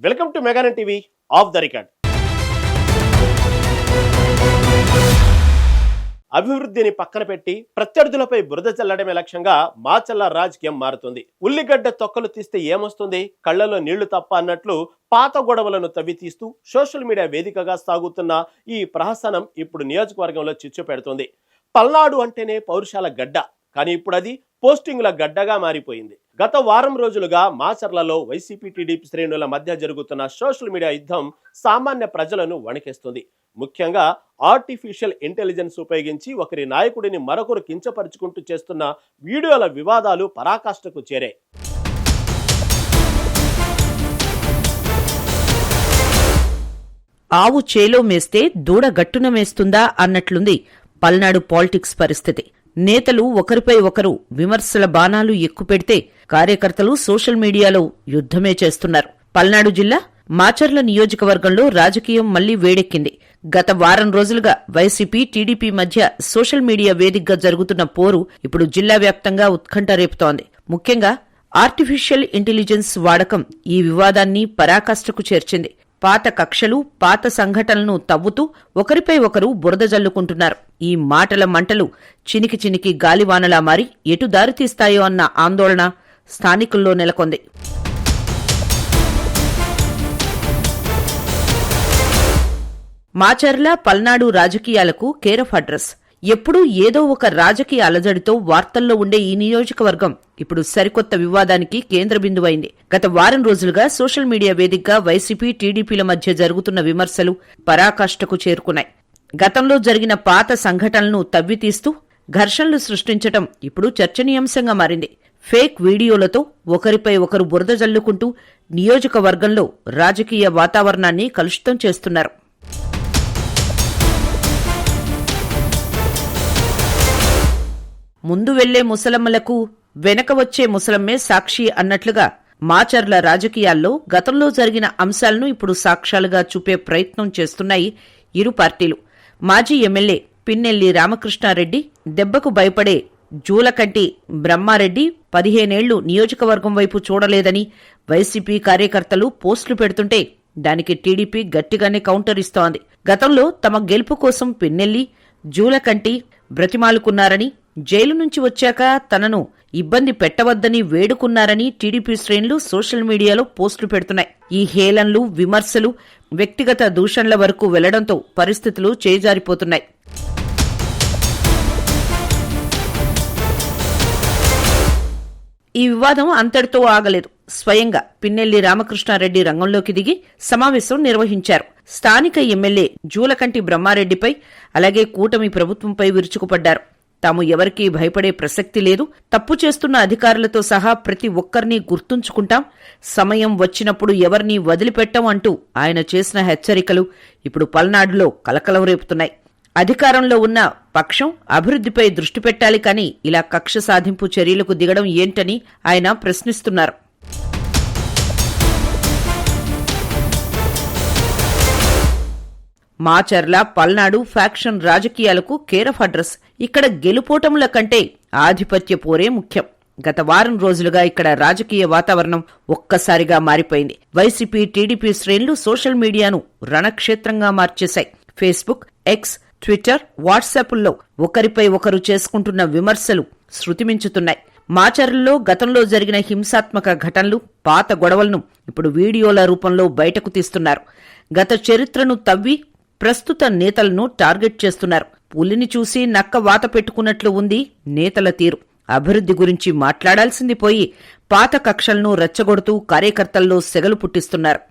Welcome to మెగానన్ TV of the record. అభివృద్ధిని పక్కన పెట్టి ప్రత్యర్థులపై బురద చల్లడమే లక్ష్యంగా మాచర్ల రాజకీయం మారుతుంది. ఉల్లిగడ్డ తొక్కలు తీస్తే ఏమొస్తుంది, కళ్లలో నీళ్లు తప్ప అన్నట్లు పాత గొడవలను తవ్వి తీస్తూ సోషల్ మీడియా వేదికగా సాగుతున్న ఈ ప్రహసనం ఇప్పుడు నియోజకవర్గంలో చిచ్చు పెడుతుంది. పల్నాడు అంటేనే పౌరుషాల గడ్డ, కానీ ఇప్పుడు అది పోస్టింగ్ల గడ్డగా మారిపోయింది. గత వారం రోజులుగా మాచర్లలో వైసీపీ టీడీపీ శ్రేణుల మధ్య జరుగుతున్న సోషల్ మీడియా యుద్ధం సామాన్య ప్రజలను వణికిస్తుంది. ముఖ్యంగా ఆర్టిఫిషియల్ ఇంటెలిజెన్స్ ఉపయోగించి ఒకరి నాయకుడిని మరొకరు కించపరుచుకుంటూ చేస్తున్న వీడియోల వివాదాలు పరాకాష్ఠకు చేరాయి. ఆవు చేలో మేస్తే దూడ గట్టున మేస్తుందా అన్నట్లుంది పల్నాడు పాలిటిక్స్ పరిస్థితి. నేతలు ఒకరిపై ఒకరు విమర్శల బాణాలు ఎక్కుపెడితే కార్యకర్తలు సోషల్ మీడియాలో యుద్ధమే చేస్తున్నారు. పల్నాడు జిల్లా మాచర్ల నియోజకవర్గంలో రాజకీయం మళ్లీ వేడెక్కింది. గత వారం రోజులుగా వైసీపీ టీడీపీ మధ్య సోషల్ మీడియా వేదికగా జరుగుతున్న పోరు ఇప్పుడు జిల్లా వ్యాప్తంగా ఉత్కంఠ రేపుతోంది. ముఖ్యంగా ఆర్టిఫిషియల్ ఇంటెలిజెన్స్ వాడకం ఈ వివాదాన్ని పరాకాష్ఠకు చేర్చింది. పాత కక్షలు, పాత సంఘటనలను తవ్వుతూ ఒకరిపై ఒకరు బురద జల్లుకుంటున్నారు. ఈ మాటల మంటలు చినికి చినికి గాలివానలా మారి ఎటు దారితీస్తాయో అన్న ఆందోళన స్థానికుల్లో నెలకొంది. మాచర్ల పల్నాడు రాజకీయాలకు కేర్ ఆఫ్ అడ్రస్. ఎప్పుడూ ఏదో ఒక రాజకీయ అలజడితో వార్తల్లో ఉండే ఈ నియోజకవర్గం ఇప్పుడు సరికొత్త వివాదానికి కేంద్ర బిందువైంది. గత వారం రోజులుగా సోషల్ మీడియా వేదికగా వైసీపీ టీడీపీల మధ్య జరుగుతున్న విమర్శలు పరాకాష్ఠకు చేరుకున్నాయి. గతంలో జరిగిన పాత సంఘటనలను తవ్వితీస్తూ ఘర్షణలు సృష్టించటం ఇప్పుడు చర్చనీయాంశంగా మారింది. ఫేక్ వీడియోలతో ఒకరిపై ఒకరు బురద జల్లుకుంటూ నియోజకవర్గంలో రాజకీయ వాతావరణాన్ని కలుషితం చేస్తున్నారు. ముందు వెళ్లే ముసలమ్మలకు వెనక వచ్చే ముసలమ్మే సాక్షి అన్నట్లుగా మాచర్ల రాజకీయాల్లో గతంలో జరిగిన అంశాలను ఇప్పుడు సాక్ష్యాలుగా చూపే ప్రయత్నం చేస్తున్నాయి ఇరు పార్టీలు. మాజీ ఎమ్మెల్యే పిన్నెల్లి రామకృష్ణారెడ్డి దెబ్బకు భయపడే జూలకంటి బ్రహ్మారెడ్డి 15 ఏళ్లు నియోజకవర్గం వైపు చూడలేదని వైసీపీ కార్యకర్తలు పోస్టులు పెడుతుంటే దానికి టీడీపీ గట్టిగానే కౌంటర్ ఇస్తోంది. గతంలో తమ గెలుపు కోసం పిన్నెల్లి, జూలకంటి బ్రతిమాలుకున్నారని, జైలు నుంచి వచ్చాక తనను ఇబ్బంది పెట్టవద్దని వేడుకున్నారని టీడీపీ శ్రేణులు సోషల్ మీడియాలో పోస్టులు పెడుతున్నాయి. ఈ హేళనలు, విమర్శలు వ్యక్తిగత దూషణల వరకు వెళ్లడంతో పరిస్థితులు చేజారిపోతున్నాయి. ఈ వివాదం అంతటితో ఆగలేదు. స్వయంగా పిన్నెల్లి రామకృష్ణారెడ్డి రంగంలోకి దిగి సమావేశం నిర్వహించారు. స్థానిక ఎమ్మెల్యే జూలకంటి బ్రహ్మారెడ్డిపై, అలాగే కూటమి ప్రభుత్వంపై విరుచుకుపడ్డారు. తాము ఎవరికీ భయపడే ప్రసక్తి లేదు, తప్పు చేస్తున్న అధికారులతో సహా ప్రతి ఒక్కరినీ గుర్తుంచుకుంటాం, సమయం వచ్చినప్పుడు ఎవరినీ వదిలిపెట్టం అంటూ ఆయన చేసిన హెచ్చరికలు ఇప్పుడు పల్నాడులో కలకలం రేపుతున్నాయి. అధికారంలో ఉన్న పక్షం అభివృద్ధిపై దృష్టి పెట్టాలి, కానీ ఇలా కక్ష సాధింపు చర్యలకు దిగడం ఏంటని ఆయన ప్రశ్నిస్తున్నారు. మాచర్ల పల్నాడు ఫ్యాక్షన్ రాజకీయాలకు కేర్ ఆఫ్ అడ్రస్. ఇక్కడ గెలుపోటముల కంటే ఆధిపత్య పోరే ముఖ్యం. గత వారం రోజులుగా ఇక్కడ రాజకీయ వాతావరణం ఒక్కసారిగా మారిపోయింది. వైసీపీ టీడీపీ శ్రేణులు సోషల్ మీడియాను రణక్షేత్రంగా మార్చేశాయి. ఫేస్బుక్, ఎక్స్, ట్విట్టర్, వాట్సాప్ల్లో ఒకరిపై ఒకరు చేసుకుంటున్న విమర్శలు శృతిమించుతున్నాయి. మాచర్లలో గతంలో జరిగిన హింసాత్మక ఘటనలు, పాత గొడవలను ఇప్పుడు వీడియోల రూపంలో బయటకు తీస్తున్నారు. గత చరిత్రను తవ్వి ప్రస్తుత నేతలను టార్గెట్ చేస్తున్నారు. పులిని చూసి నక్క వాత పెట్టుకున్నట్లు ఉంది నేతల తీరు. అభివృద్ధి గురించి మాట్లాడాల్సింది పోయి పాత కక్షలను రెచ్చగొడుతూ కార్యకర్తల్లో సెగలు పుట్టిస్తున్నారు.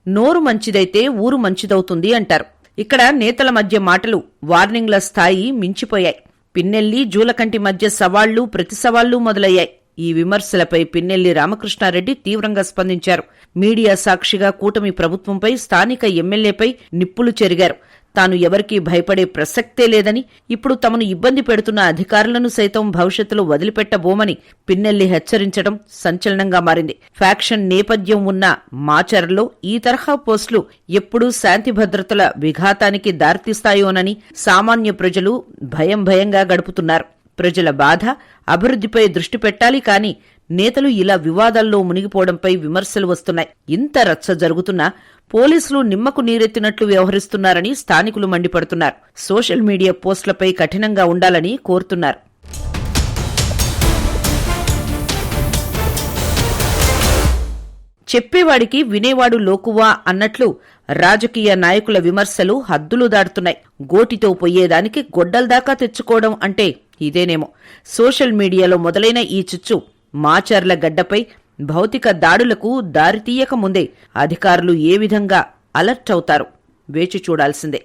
నోరు మంచిదైతే ఊరు మంచిదవుతుంది అంటారు. ఇక్కడ నేతల మధ్య మాటలు వార్నింగ్ల స్థాయి మించిపోయాయి. పిన్నెల్లి, జూలకంటి మధ్య సవాళ్లు, ప్రతి సవాళ్లు మొదలయ్యాయి. ఈ విమర్శలపై పిన్నెల్లి రామకృష్ణారెడ్డి తీవ్రంగా స్పందించారు. మీడియా సాక్షిగా కూటమి ప్రభుత్వంపై, స్థానిక ఎమ్మెల్యేపై నిప్పులు చెరిగారు. తాను ఎవరికీ భయపడే ప్రసక్తే లేదని, ఇప్పుడు తమను ఇబ్బంది పెడుతున్న అధికారులను సైతం భవిష్యత్తులో వదిలిపెట్టబోమని పిన్నెల్లి హెచ్చరించడం సంచలనంగా మారింది. ఫ్యాక్షన్ నేపథ్యం ఉన్న మాచర్లో ఈ తరహా పోస్టులు ఎప్పుడూ శాంతి భద్రతల విఘాతానికి దారితీస్తాయోనని సామాన్య ప్రజలు భయంగా గడుపుతున్నారు. ప్రజల బాధ, అభివృద్ధిపై దృష్టి పెట్టాలి కానీ నేతలు ఇలా వివాదాల్లో మునిగిపోవడంపై విమర్శలు వస్తున్నాయి. ఇంత రచ్చ జరుగుతున్నా పోలీసులు నిమ్మకు నీరెత్తినట్లు వ్యవహరిస్తున్నారని స్థానికులు మండిపడుతున్నారు. సోషల్ మీడియా పోస్టులపై కఠినంగా ఉండాలని కోరుతున్నారు. చెప్పేవాడికి వినేవాడు లోకువా అన్నట్లు రాజకీయ నాయకుల విమర్శలు హద్దులు దాటుతున్నాయి. గోటితో పొయ్యేదానికి గొడ్డల్దాకా తెచ్చుకోవడం అంటే ఇదేనేమో. సోషల్ మీడియాలో మొదలైన ఈ చిచ్చు మాచర్ల గడ్డపై భౌతిక దాడులకు దారితీయక ముందే అధికారులు ఏ విధంగా అలర్ట్ అవుతారు వేచి చూడాల్సిందే.